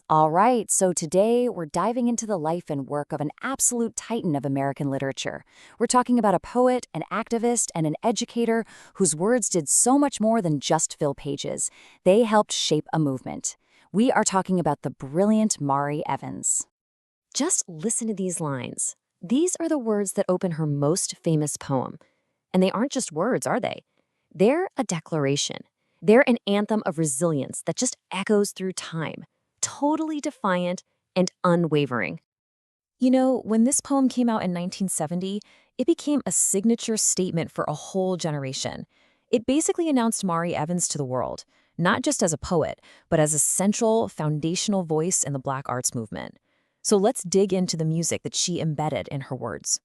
All right, so today we're diving into the life and work of an absolute titan of American literature. We're talking about a poet, an activist, and an educator whose words did so much more than just fill pages. They helped shape a movement. We are talking about the brilliant Mari Evans. Just listen to these lines. These are the words that open her most famous poem. And they aren't just words, are they? They're a declaration. They're an anthem of resilience that just echoes through time, totally defiant and unwavering. You know, when this poem came out in 1970, it became a signature statement for a whole generation. It basically announced Mari Evans to the world, not just as a poet, but as a central, foundational voice in the Black arts movement. So let's dig into the music that she embedded in her words.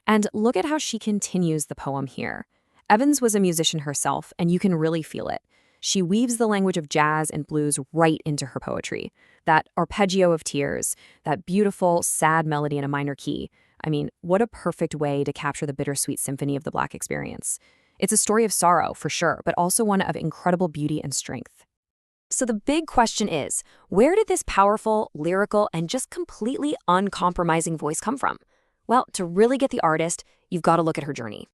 And look at how she continues the poem here. Evans was a musician herself, and you can really feel it. She weaves the language of jazz and blues right into her poetry. That arpeggio of tears, that beautiful, sad melody in a minor key. I mean, what a perfect way to capture the bittersweet symphony of the Black experience. It's a story of sorrow, for sure, but also one of incredible beauty and strength. So the big question is, where did this powerful, lyrical, and just completely uncompromising voice come from? Well, to really get the artist, you've got to look at her journey.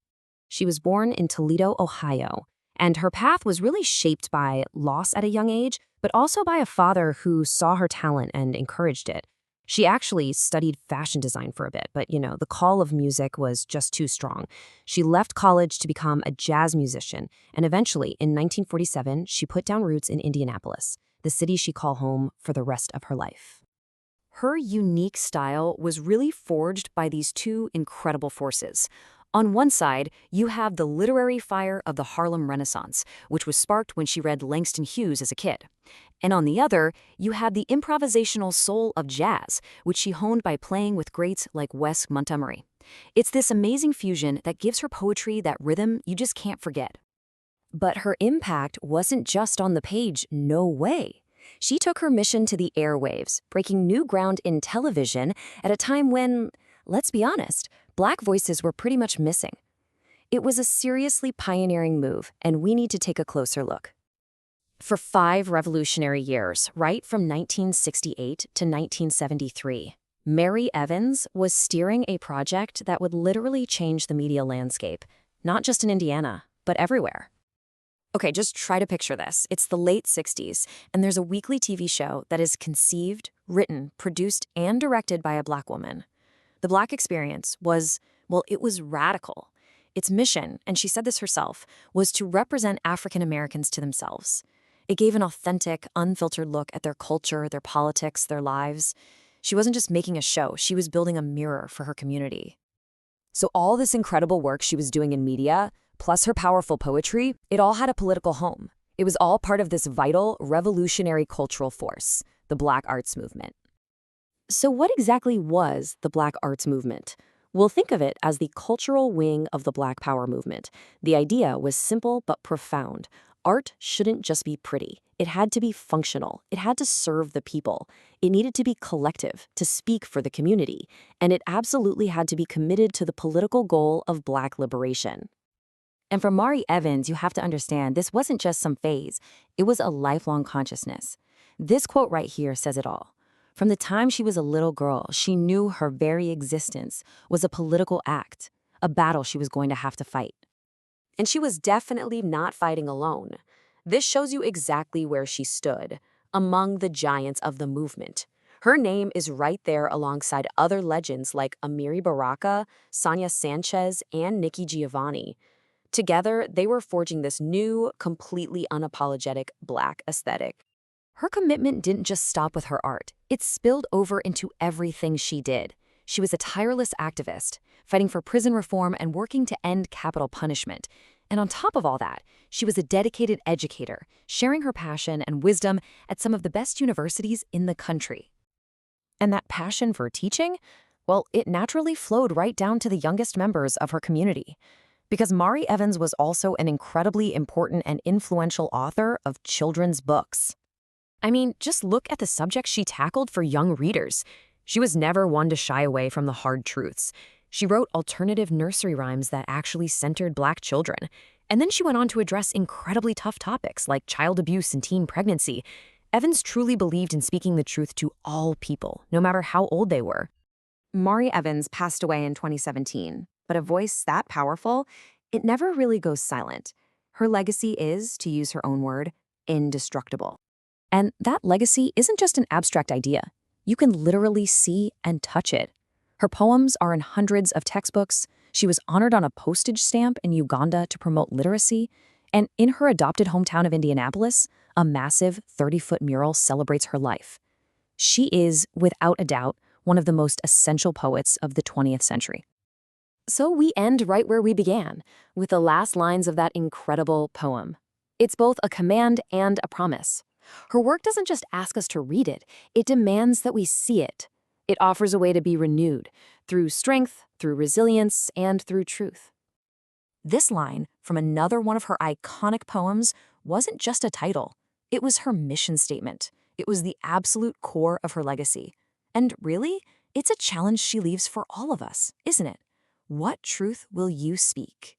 She was born in Toledo, Ohio, and her path was really shaped by loss at a young age, but also by a father who saw her talent and encouraged it. She actually studied fashion design for a bit, but the call of music was just too strong. She left college to become a jazz musician, and eventually, in 1947, she put down roots in Indianapolis, the city she called home for the rest of her life. Her unique style was really forged by these two incredible forces. On one side, you have the literary fire of the Harlem Renaissance, which was sparked when she read Langston Hughes as a kid. And on the other, you have the improvisational soul of jazz, which she honed by playing with greats like Wes Montgomery. It's this amazing fusion that gives her poetry that rhythm you just can't forget. But her impact wasn't just on the page, no way. She took her mission to the airwaves, breaking new ground in television at a time when, let's be honest, Black voices were pretty much missing. It was a seriously pioneering move, and we need to take a closer look. For 5 revolutionary years, right from 1968 to 1973, Mari Evans was steering a project that would literally change the media landscape, not just in Indiana, but everywhere. Okay, just try to picture this. It's the late 60s, and there's a weekly TV show that is conceived, written, produced, and directed by a Black woman. The Black experience was, it was radical. Its mission, and she said this herself, was to represent African Americans to themselves. It gave an authentic, unfiltered look at their culture, their politics, their lives. She wasn't just making a show, she was building a mirror for her community. So all this incredible work she was doing in media, plus her powerful poetry, it all had a political home. It was all part of this vital, revolutionary cultural force, the Black arts movement. So what exactly was the Black arts movement? We'll think of it as the cultural wing of the Black Power movement. The idea was simple but profound. Art shouldn't just be pretty. It had to be functional. It had to serve the people. It needed to be collective, to speak for the community. And it absolutely had to be committed to the political goal of Black liberation. And for Mari Evans, you have to understand this wasn't just some phase. It was a lifelong consciousness. This quote right here says it all. From the time she was a little girl, she knew her very existence was a political act, a battle she was going to have to fight. And she was definitely not fighting alone. This shows you exactly where she stood, among the giants of the movement. Her name is right there alongside other legends like Amiri Baraka, Sonia Sanchez, and Nikki Giovanni. Together, they were forging this new, completely unapologetic Black aesthetic. Her commitment didn't just stop with her art. It spilled over into everything she did. She was a tireless activist, fighting for prison reform and working to end capital punishment. And on top of all that, she was a dedicated educator, sharing her passion and wisdom at some of the best universities in the country. And that passion for teaching, it naturally flowed right down to the youngest members of her community. Because Mari Evans was also an incredibly important and influential author of children's books. I mean, just look at the subjects she tackled for young readers. She was never one to shy away from the hard truths. She wrote alternative nursery rhymes that actually centered Black children. And then she went on to address incredibly tough topics like child abuse and teen pregnancy. Evans truly believed in speaking the truth to all people, no matter how old they were. Mari Evans passed away in 2017, but a voice that powerful, it never really goes silent. Her legacy is, to use her own word, indestructible. And that legacy isn't just an abstract idea. You can literally see and touch it. Her poems are in hundreds of textbooks. She was honored on a postage stamp in Uganda to promote literacy. And in her adopted hometown of Indianapolis, a massive 30-foot mural celebrates her life. She is, without a doubt, one of the most essential poets of the 20th century. So we end right where we began, with the last lines of that incredible poem. It's both a command and a promise. Her work doesn't just ask us to read it, it demands that we see it. It offers a way to be renewed, through strength, through resilience, and through truth. This line from another one of her iconic poems wasn't just a title. It was her mission statement. It was the absolute core of her legacy. And really, it's a challenge she leaves for all of us, isn't it? What truth will you speak?